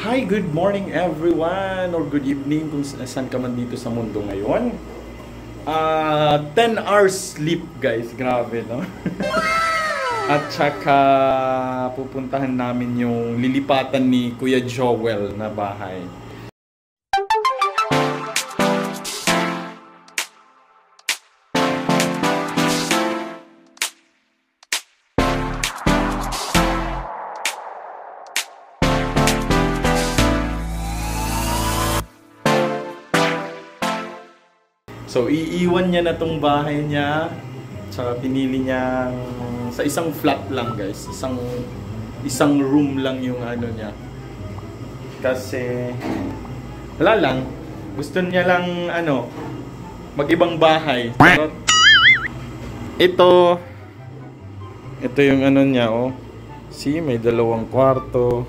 Hi, good morning everyone or good evening kung saan ka man dito sa mundo ngayon. 10 hours sleep guys, grabe no? At saka pupuntahan namin yung lilipatan ni Kuya Joel na bahay. So, iiwan niya na tong bahay niya. Tsaka pinili niya sa isang flat lang, guys. Isang room lang yung ano niya. Kasi wala lang. Gusto niya lang ano, mag-ibang bahay. Pero ito yung ano niya, oh. See, may 2 kwarto.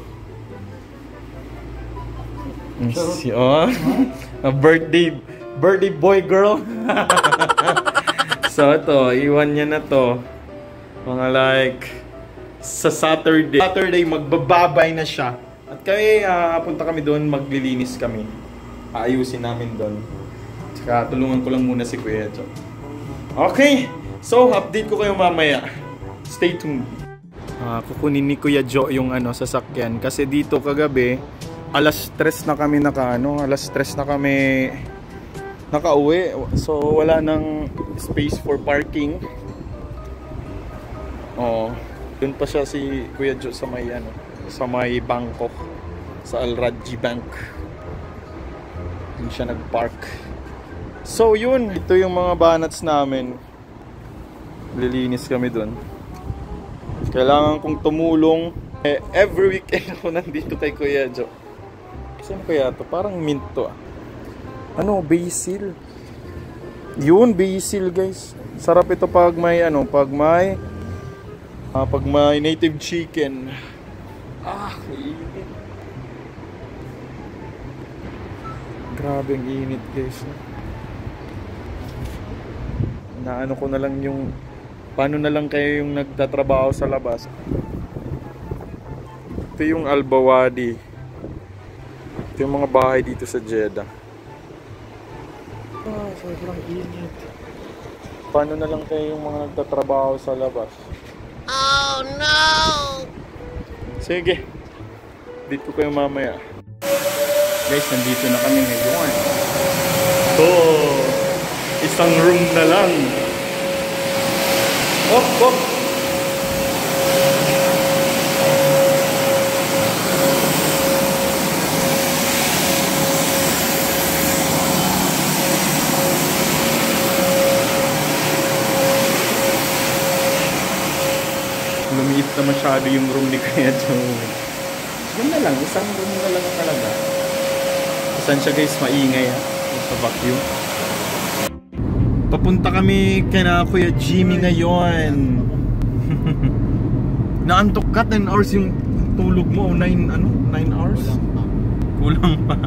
See, oh. A birthday boy girl. So ito, iwan niya na to. Mga like sa Saturday magbababay na siya. At punta kami doon, maglilinis kami. Aayusin namin doon. Tsaka tulungan ko lang muna si Kuya Jo. Okay, so update ko kayo mamaya. Stay tuned. Kukunin ni Kuya Jo yung ano, sasakyan. Kasi dito kagabi, alas 3 na kami nakauwi. So wala nang space for parking. Oh, dun pa siya si Kuya Jo sa may ano, sa may bangko sa Al Rajhi Bank. Dun siya nagpark. So yun, ito yung mga banats namin. Lilinis kami dun. Kailangan kong tumulong. Every weekend ako nandito kay Kuya Jo. Saan kaya to? Parang mint to ah. Ano, basil. Yun, basil guys. Sarap ito pag may ano, pag may native chicken. Init. Grabe ang init guys. Naano ko na lang yung paano na lang kayo yung nagtatrabaho sa labas. Ito yung Al Bawadi. Ito yung mga bahay dito sa Jeddah. Sobrang init. Paano na lang kayo yung mga nagtatrabaho sa labas? Oh no! Sige. Dito kayo mamaya. Guys, nandito na kami ngayon. Isang room na lang. Op! Lumiit na masyado yung room ni Kuya Jo. Yun na lang, isang room na lang talaga. Saan siya guys, maingay ha? Sa vacuum. Papunta kami kina Kuya Jimmy ngayon. Naantok ka, 10 hours yung tulog mo. 9 hours? Kulang pa.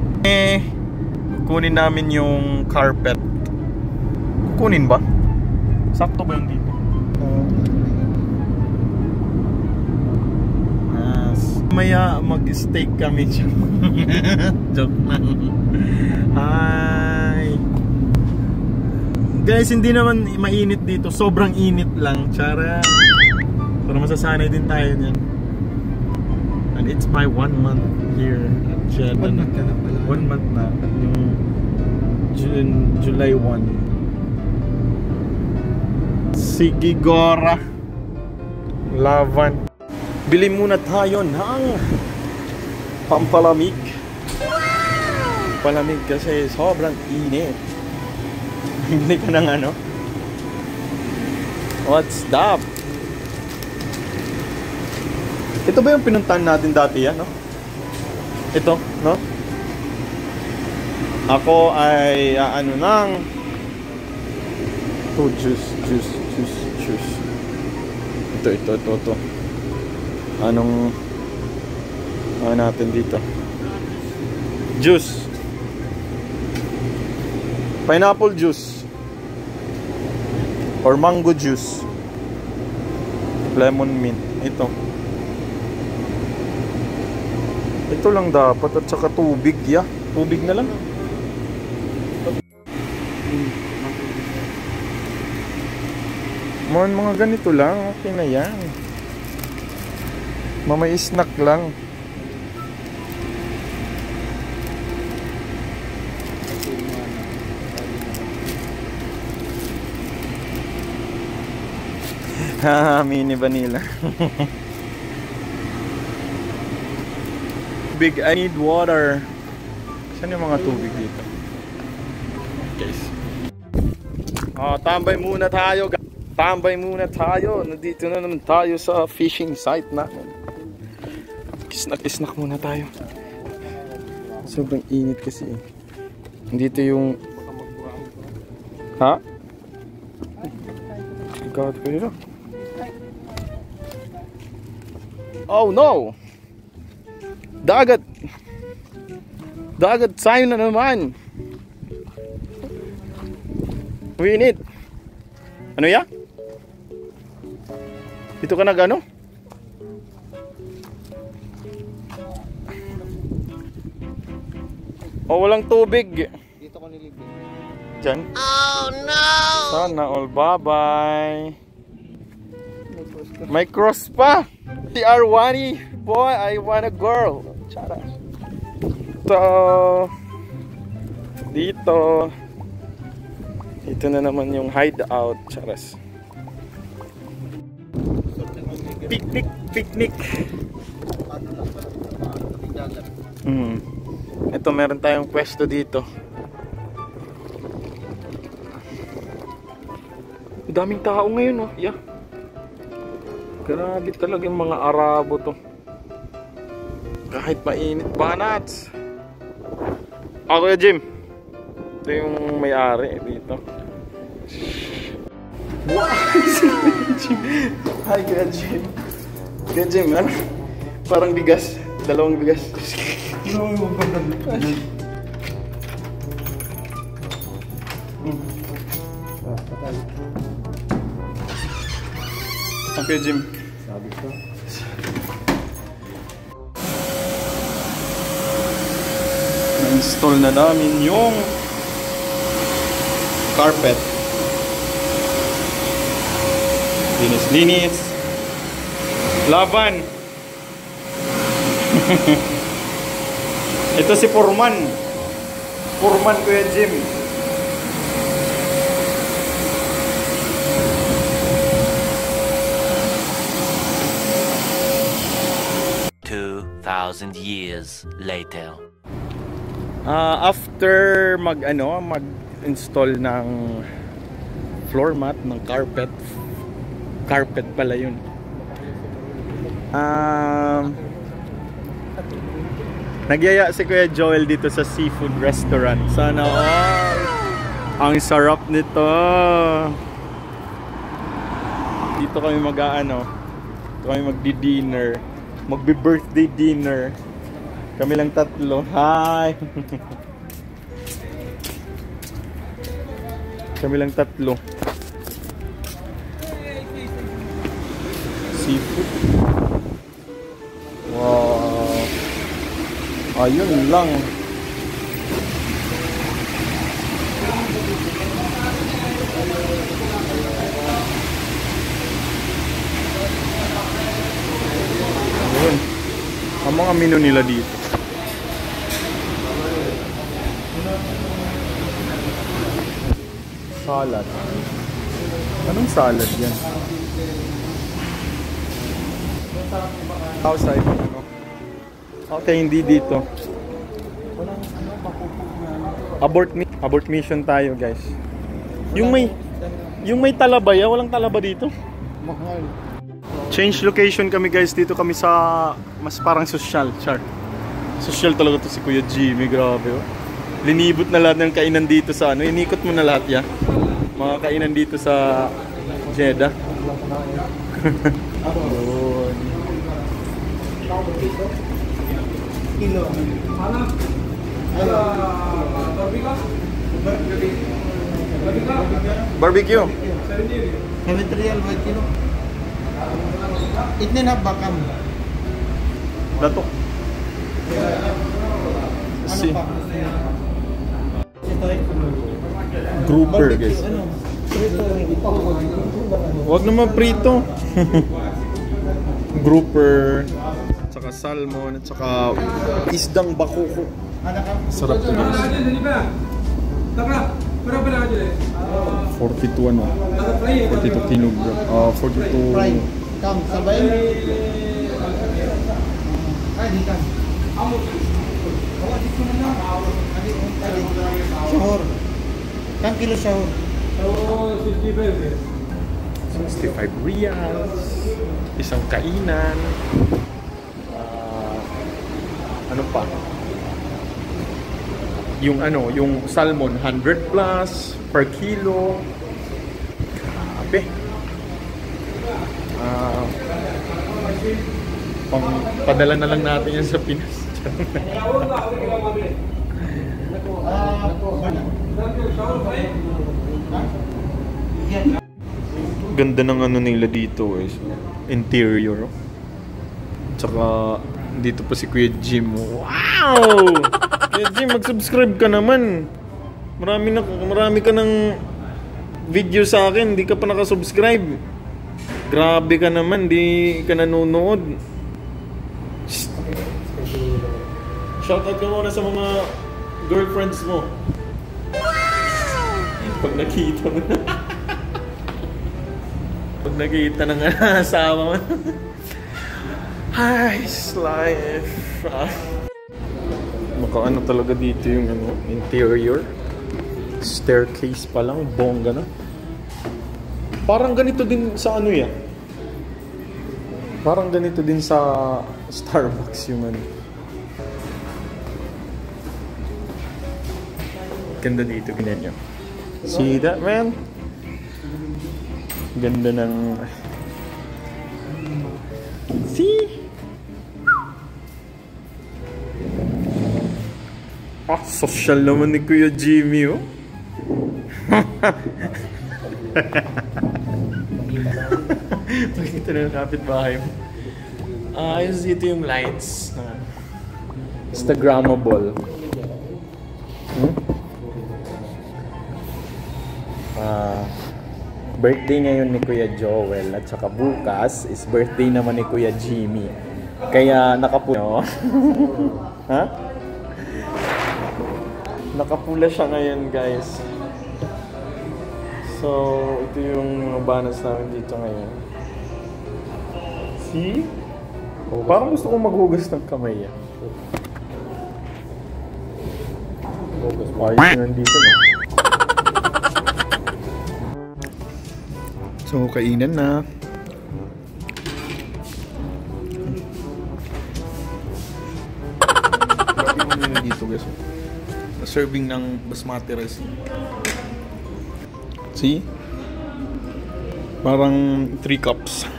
Kukunin namin yung carpet. Kukunin ba? Sakto ba yung dito? Maya mag-steak kami dyan. Joke lang. Hi guys, hindi naman mainit dito. Sobrang init lang. Chara. Pero masasanay din tayo niyan. And it's my 1 month here at Jeddah. 1 month ka na pala. 1 month na. Yung July 1. Sigigora Lavan. Bili muna tayo ng pampalamig. Palamig kasi sobrang init. Bili ka ng ano? What's up? Ito ba yung pinuntahan natin dati yan, no? Ito, no? Ako ay ano nang juice. Ito. Anong natin dito? Juice. Pineapple juice. Or mango juice. Lemon mint. Ito Ganito lang dapat at saka tubig, ya. Tubig na lang. Mga ganito lang, okay na yan. Mamay snack lang. Haha, mini vanilla. Big, I need water. Saan yung mga tubig dito? Guys. Tambay muna tayo. Tambay muna tayo. Nandito na naman tayo sa fishing site natin. Kisnak muna tayo. Sobrang init kasi. Dito yung... Ha? Ikaw ko nila. Oh no! Dagat! Dagat tayo na naman! Winit! Ano ya? Dito ka nag-ano? Oh, walang tubig! Dito ko nilibig. Diyan? Oh no! Sana all bye-bye! May cross pa! TR1, boy, I want a girl. Chara. So, dito na naman yung hideout. Charas. Picnic. Ito, meron tayong pwesto dito. Daming tao ngayon, oh. Yeah. Grabe talaga yung mga Arabo to. Kahit mainit banats. Kuya Jim. Ito yung may-ari dito. Wow! Hi Kuya Jim. Kuya Jim, ano? Parang bigas. Dalawang bigas. Okay, Jim. Sabi ko. Na-install na namin yung carpet. Linis. Laban. Ito si Foreman. Foreman, Kuya Jim. Years later. After mag-install ng floor mat, ng carpet pala yun. Nagyaya si Kuya Joel dito sa seafood restaurant. Sana ang sarap nito. Dito kami magdi-dinner. Magbe-birthday dinner. Kami lang tatlo. Hi! Kami lang tatlo. Seafood. Wow. Ayun lang. Ayun. Ang mga menu nila dito. Salad. Anong salad yan? Outside. Okay, hindi dito. Abort mission tayo, guys. Yung may talaba ya, walang talaba dito. Mahal. Change location kami, guys. Dito kami sa mas parang social. Social talaga to si Kuya Jimmy, grabe oh. Linibot na lahat ng kainan dito sa inikot mo na lahat ya. Mga kainan dito sa Jeddah. Yun. Kilo. Barbecue. 70 riyal 1 kilo. Itnin half bakam. Dato. Si pa? Ito eh. grouper guys. Ano? Prito. Huwag naman prito. Grouper, tsaka salmon, at saka isdang bakoko. Sarap to guys. 42 ano? 42 kilogram. 42. Fry. Kam, sabay. Ay, di kam. Sahur. Kam kilo sahur? 65 reals. Isang kainan. Ano pa? Yung ano, yung salmon 100 plus per kilo. Grabe. Pang padala na lang natin yan sa Pinas. Ganda ng ano nila dito guys. Interior. Tsaka dito pa si Kuya Jim. Wow! Kuya Jim, mag-subscribe ka naman. Marami ka ng video sa akin, di ka pa nakasubscribe. Grabe ka naman, di ka nanonood. Shoutout ka muna sa mga girlfriends mo. Pag nakita mo na. Pag nakita ng asawa mo. Nice life. Makaano talaga dito yung ano, interior. Staircase pa lang, bongga na. Parang ganito din sa ano yan. Parang ganito din sa Starbucks yung ano. Ganda dito, ganyan. See that, man? Ganda ng... See? Social naman ni Kuya Jimmy, oh. Pakita na yung kapitbahay mo. Ayos dito yung lights. Instagrammable. Birthday ngayon ni Kuya Joel at saka bukas is birthday naman ni Kuya Jimmy. Kaya nakapula. Ha? Nakapula siya ngayon, guys. So, ito yung mga banas namin dito ngayon. See? Oh, parang gusto kong maghugas ng kamay yan. Ayos na nandito na. So, kainan na. Grabe mo dito guys. Serving ng basmati rice. See? Parang 3 cups.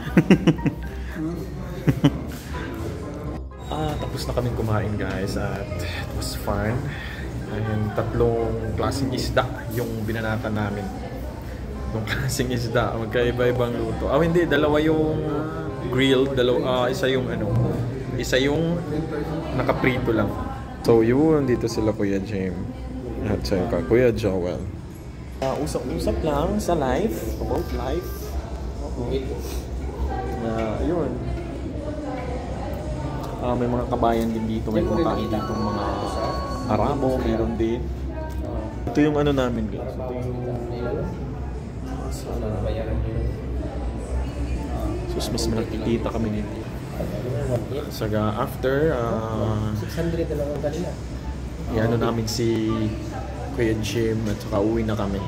Tapos na kaming kumain guys at it was fun. And 3 klaseng isda yung binanatan namin. Yung klaseng isda, magkaiba-ibang luto. Hindi, 2 yung grilled, isa yung ano, isa yung nakaprito lang. So yun, dito sila Kuya Jim at saka Kuya Joel. Usap-usap lang sa life, about life. Yun. May mga kabayan din dito, may puntahan dito mga Arabo, meron din. Ito yung ano namin guys. Ito yung mas nakikita kami nito. Saga after 600 na lang kanina. Iano namin si Kuya Jim at saka uwi na kami.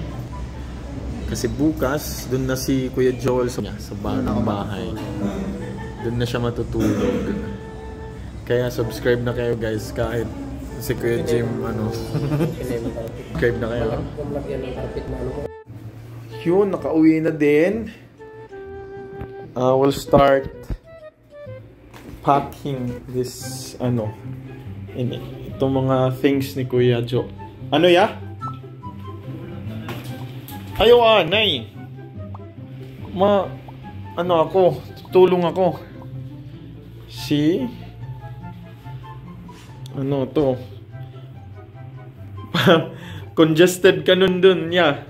Kasi bukas doon na si Kuya Joel sa bahay. Doon na siya matutulog. Kaya subscribe na kayo guys kahit si Kuya Jim subscribe na kayo. Yun, nakauwi na din. We'll start packing this itong mga things ni Kuya Jo. Ano ya? Ayaw nay. Ako, tutulong ako. See? Ano to? Congested ka nun dun, yeah.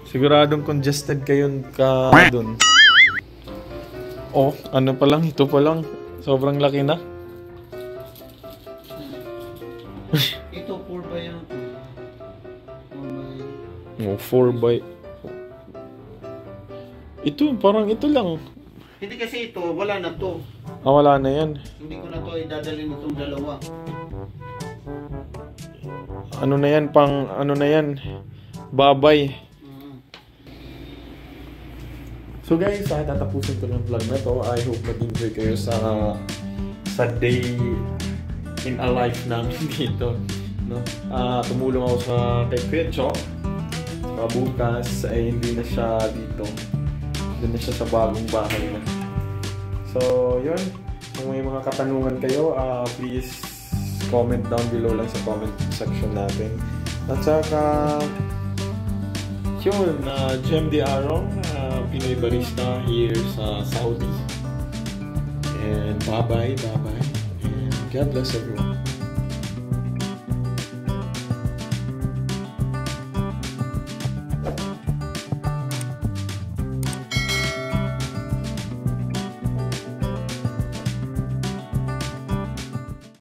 Siguradong congested kayo ka dun. Oh, ano pa lang, ito pa lang. Sobrang laki na. Ito 4 by ano to? Oh, 4 by... Ito, parang ito lang. Hindi kasi ito, wala na to. Ah, wala na yan. Hindi ko na to idadalhin itong dalawa. Ano na yan, pang... Ano na yan? Babay. So guys, tatapusin ko ng vlog na to. I hope nag-enjoy kayo sa day in a life namin dito. No? Tumulong ako sa kay Kuya Cho. Bukas ay hindi na siya dito. Doon na siya sa bagong bahay na. So, yun. Kung may mga katanungan kayo, please comment down below lang sa comment section natin. At saka, yun, GMD Arong, Pinoy Barista here sa Saudi. And bye-bye, and God bless everyone.